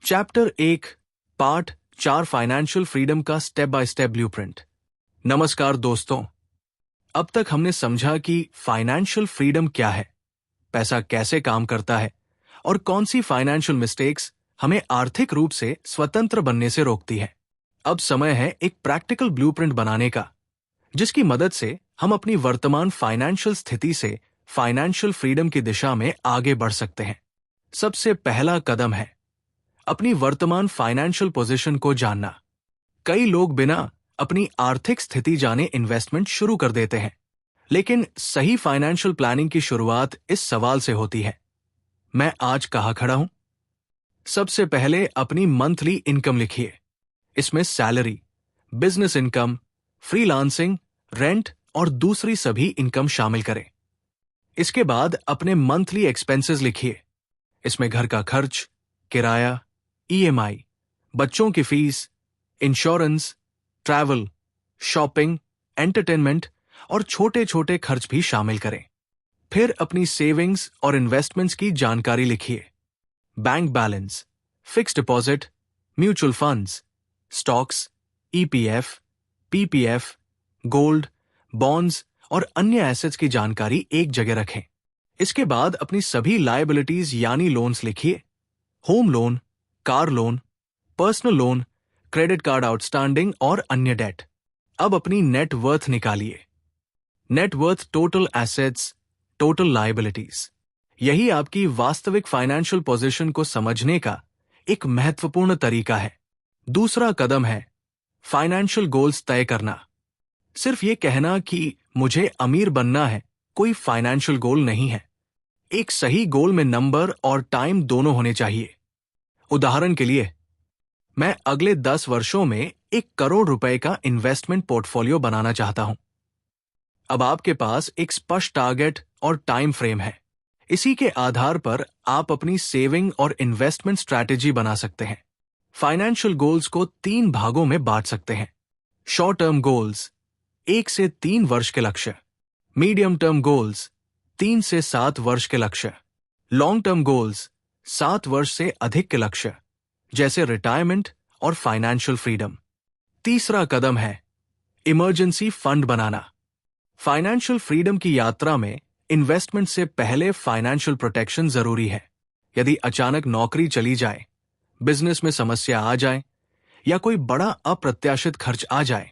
Chapter 1 part 4 financial freedom का step by step blueprint. नमस्कार दोस्तों, अब तक हमने समझा कि फाइनेंशियल फ्रीडम क्या है, पैसा कैसे काम करता है और कौन सी फाइनेंशियल मिस्टेक्स हमें आर्थिक रूप से स्वतंत्र बनने से रोकती है। अब समय है एक प्रैक्टिकल ब्लूप्रिंट बनाने का, जिसकी मदद से हम अपनी वर्तमान फाइनेंशियल स्थिति से फाइनेंशियल फ्रीडम की दिशा में आगे बढ़ सकते हैं। सबसे पहला कदम है अपनी वर्तमान फाइनेंशियल पोजीशन को जानना। कई लोग बिना अपनी आर्थिक स्थिति जाने इन्वेस्टमेंट शुरू कर देते हैं, लेकिन सही फाइनेंशियल प्लानिंग की शुरुआत इस सवाल से होती है, मैं आज कहां खड़ा हूं? सबसे पहले अपनी मंथली इनकम लिखिए। इसमें salary, business income, freelancing, rent और दूसरी सभी इनकम शामिल करें। इसके बाद अपने मंथली एक्सपेंसेस लिखिए। इसमें घर का खर्च, किराया, ईएमआई, बच्चों की fees, insurance, travel, shopping, entertainment और छोटे छोटे खर्च भी शामिल करें। फिर अपनी सेविंग्स और इन्वेस्टमेंट्स की जानकारी लिखिए। Bank balance, fix deposit, mutual funds, stocks, EPF, PPF, gold, bonds और अन्य एसेट्स की जानकारी एक जगह रखें। इसके बाद अपनी सभी लायबिलिटीज यानी लोन्स लिखिए। Home loan, car loan, personal loan, credit card outstanding और अन्य डेट। अब अपनी नेट वर्थ निकालिए। Net worth total assets, total liabilities. यही आपकी वास्तविक फाइनेंशियल पोजीशन को समझने का एक महत्वपूर्ण तरीका है। दूसरा कदम है फाइनेंशियल गोल्स तय करना। सिर्फ ये कहना कि मुझे अमीर बनना है कोई फाइनेंशियल गोल नहीं है। एक सही गोल में नंबर और टाइम दोनों होने चाहिए। उदाहरण के लिए, मैं अगले 10 वर्षों में 1 करोड़ रुपए का इन्वेस्टमेंट पोर्टफोलियो बनाना चाहता हूं। अब आपके पास एक स्पष्ट टारगेट और टाइम फ्रेम है। इसी के आधार पर आप अपनी सेविंग और इन्वेस्टमेंट स्ट्रैटेजी बना सकते हैं। फाइनेंशियल गोल्स को 3 भागों में बांट सकते हैं। शॉर्ट टर्म गोल्स, 1 से 3 वर्ष के लक्ष्य। मीडियम टर्म गोल्स, 3 से 7 वर्ष के लक्ष्य। लॉन्ग टर्म गोल्स, 7 वर्ष से अधिक के लक्ष्य, जैसे रिटायरमेंट और फाइनेंशियल फ्रीडम। तीसरा कदम है इमरजेंसी फंड बनाना। फाइनेंशियल फ्रीडम की यात्रा में इन्वेस्टमेंट से पहले फाइनेंशियल प्रोटेक्शन जरूरी है। यदि अचानक नौकरी चली जाए, बिजनेस में समस्या आ जाए या कोई बड़ा अप्रत्याशित खर्च आ जाए,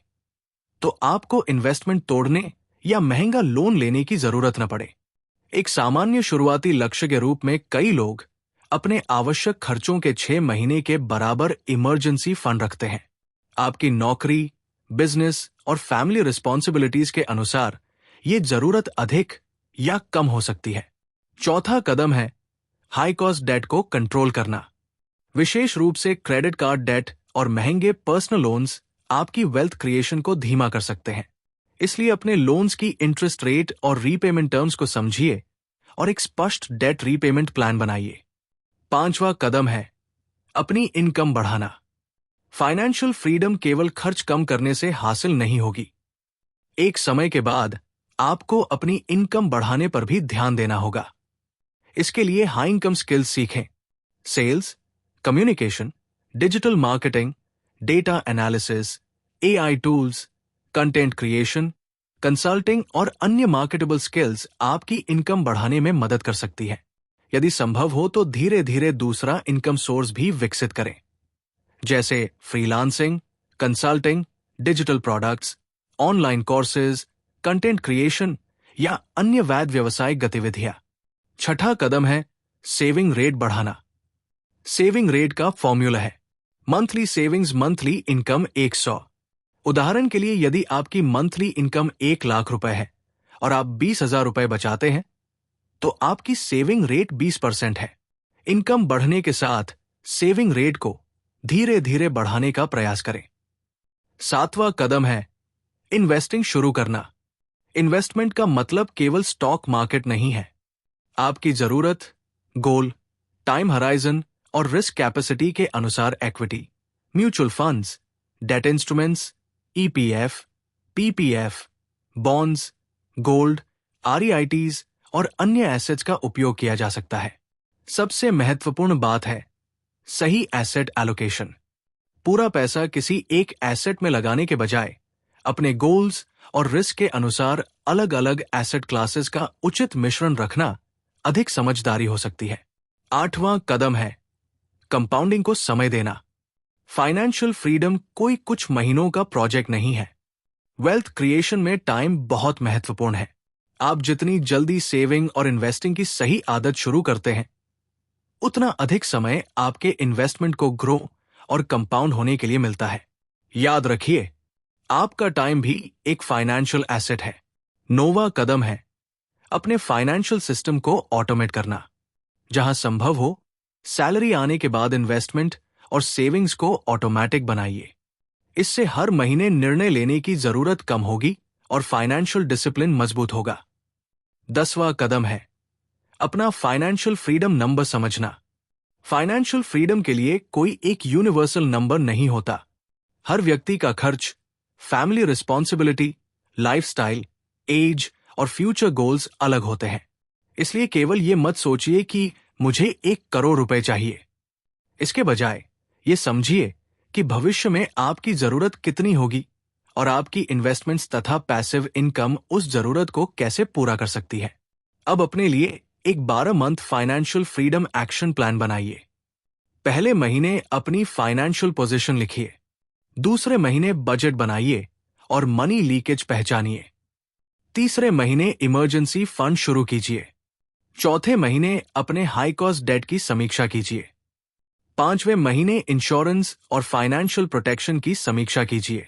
तो आपको इन्वेस्टमेंट तोड़ने या महंगा लोन लेने की जरूरत न पड़े। एक सामान्य शुरुआती लक्ष्य के रूप में कई लोग अपने आवश्यक खर्चों के 6 महीने के बराबर इमरजेंसी फंड रखते हैं। आपकी नौकरी, बिजनेस और फैमिली रिस्पॉन्सिबिलिटीज के अनुसार ये जरूरत अधिक या कम हो सकती है। चौथा कदम है हाई कॉस्ट डेट को कंट्रोल करना। विशेष रूप से क्रेडिट कार्ड डेट और महंगे पर्सनल लोन्स आपकी वेल्थ क्रिएशन को धीमा कर सकते हैं। इसलिए अपने लोन्स की इंटरेस्ट रेट और रीपेमेंट टर्म्स को समझिए और एक स्पष्ट डेट रीपेमेंट प्लान बनाइए। पांचवा कदम है अपनी इनकम बढ़ाना। फाइनेंशियल फ्रीडम केवल खर्च कम करने से हासिल नहीं होगी। एक समय के बाद आपको अपनी इनकम बढ़ाने पर भी ध्यान देना होगा। इसके लिए हाई इनकम स्किल्स सीखें। Sales, communication, digital marketing, data analysis, AI tools, content creation, consulting और अन्य मार्केटेबल स्किल्स आपकी इनकम बढ़ाने में मदद कर सकती है। यदि संभव हो तो धीरे धीरे दूसरा इनकम सोर्स भी विकसित करें, जैसे freelancing, consulting, digital products, online courses, content creation या अन्य वैध व्यवसायिक गतिविधियां। छठा कदम है सेविंग रेट बढ़ाना। सेविंग रेट का फॉर्मूला है मंथली सेविंग्स मंथली इनकम 100। उदाहरण के लिए, यदि आपकी मंथली इनकम 1 लाख रुपए है और आप 20,000 रुपए बचाते हैं, तो आपकी सेविंग रेट 20% है। इनकम बढ़ने के साथ सेविंग रेट को धीरे धीरे बढ़ाने का प्रयास करें। सातवां कदम है इन्वेस्टिंग शुरू करना। इन्वेस्टमेंट का मतलब केवल स्टॉक मार्केट नहीं है। आपकी जरूरत, गोल, टाइम हराइजन और रिस्क कैपेसिटी के अनुसार equity, mutual funds, debt instruments, EPF, PPF, bonds, gold, REITs और अन्य एसेट्स का उपयोग किया जा सकता है। सबसे महत्वपूर्ण बात है सही एसेट एलोकेशन। पूरा पैसा किसी एक एसेट में लगाने के बजाय अपने गोल्स और रिस्क के अनुसार अलग अलग एसेट क्लासेस का उचित मिश्रण रखना अधिक समझदारी हो सकती है। 8वां कदम है कंपाउंडिंग को समय देना। फाइनेंशियल फ्रीडम कोई कुछ महीनों का प्रोजेक्ट नहीं है। वेल्थ क्रिएशन में टाइम बहुत महत्वपूर्ण है। आप जितनी जल्दी सेविंग और इन्वेस्टिंग की सही आदत शुरू करते हैं, उतना अधिक समय आपके इन्वेस्टमेंट को ग्रो और कंपाउंड होने के लिए मिलता है। याद रखिए, आपका टाइम भी एक फाइनेंशियल एसेट है। 9वां कदम है अपने फाइनेंशियल सिस्टम को ऑटोमेट करना। जहां संभव हो, सैलरी आने के बाद इन्वेस्टमेंट और सेविंग्स को ऑटोमेटिक बनाइए। इससे हर महीने निर्णय लेने की जरूरत कम होगी और फाइनेंशियल डिसिप्लिन मजबूत होगा। 10वां कदम है अपना फाइनेंशियल फ्रीडम नंबर समझना। फाइनेंशियल फ्रीडम के लिए कोई एक यूनिवर्सल नंबर नहीं होता। हर व्यक्ति का खर्च, फैमिली रिस्पॉन्सिबिलिटी, लाइफस्टाइल, एज और फ्यूचर गोल्स अलग होते हैं। इसलिए केवल ये मत सोचिए कि मुझे 1 करोड़ रुपए चाहिए। इसके बजाय ये समझिए कि भविष्य में आपकी जरूरत कितनी होगी और आपकी इन्वेस्टमेंट्स तथा पैसिव इनकम उस जरूरत को कैसे पूरा कर सकती है। अब अपने लिए एक 12 month financial freedom action plan बनाइए। पहले महीने अपनी फाइनेंशियल पोजीशन लिखिए। दूसरे महीने बजट बनाइए और मनी लीकेज पहचानिए। तीसरे महीने इमरजेंसी फंड शुरू कीजिए। चौथे महीने अपने हाई कॉस्ट डेट की समीक्षा कीजिए। 5वें महीने इंश्योरेंस और फाइनेंशियल प्रोटेक्शन की समीक्षा कीजिए।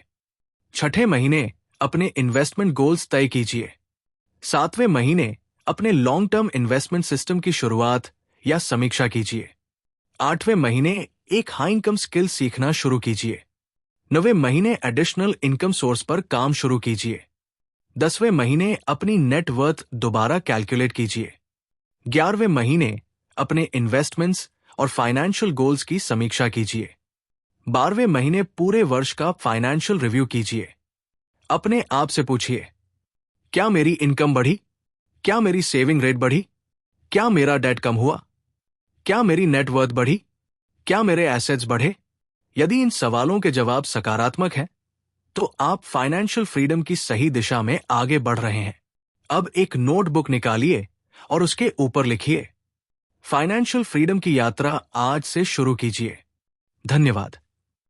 6ठे महीने अपने इन्वेस्टमेंट गोल्स तय कीजिए। 7वें महीने अपने लॉन्ग टर्म इन्वेस्टमेंट सिस्टम की शुरुआत या समीक्षा कीजिए। 8वें महीने एक हाई इनकम स्किल सीखना शुरू कीजिए। 9वें महीने एडिशनल इनकम सोर्स पर काम शुरू कीजिए। 10वें महीने अपनी नेट वर्थ दोबारा कैलकुलेट कीजिए। 11वें महीने अपने इन्वेस्टमेंट्स और फाइनेंशियल गोल्स की समीक्षा कीजिए। 12वें महीने पूरे वर्ष का फाइनेंशियल रिव्यू कीजिए। अपने आप से पूछिए, क्या मेरी इनकम बढ़ी? क्या मेरी सेविंग रेट बढ़ी? क्या मेरा डेट कम हुआ? क्या मेरी नेट वर्थ बढ़ी? क्या मेरे एसेट्स बढ़े? यदि इन सवालों के जवाब सकारात्मक हैं, तो आप फाइनेंशियल फ्रीडम की सही दिशा में आगे बढ़ रहे हैं। अब एक नोटबुक निकालिए और उसके ऊपर लिखिए, फाइनेंशियल फ्रीडम की यात्रा आज से शुरू कीजिए। धन्यवाद।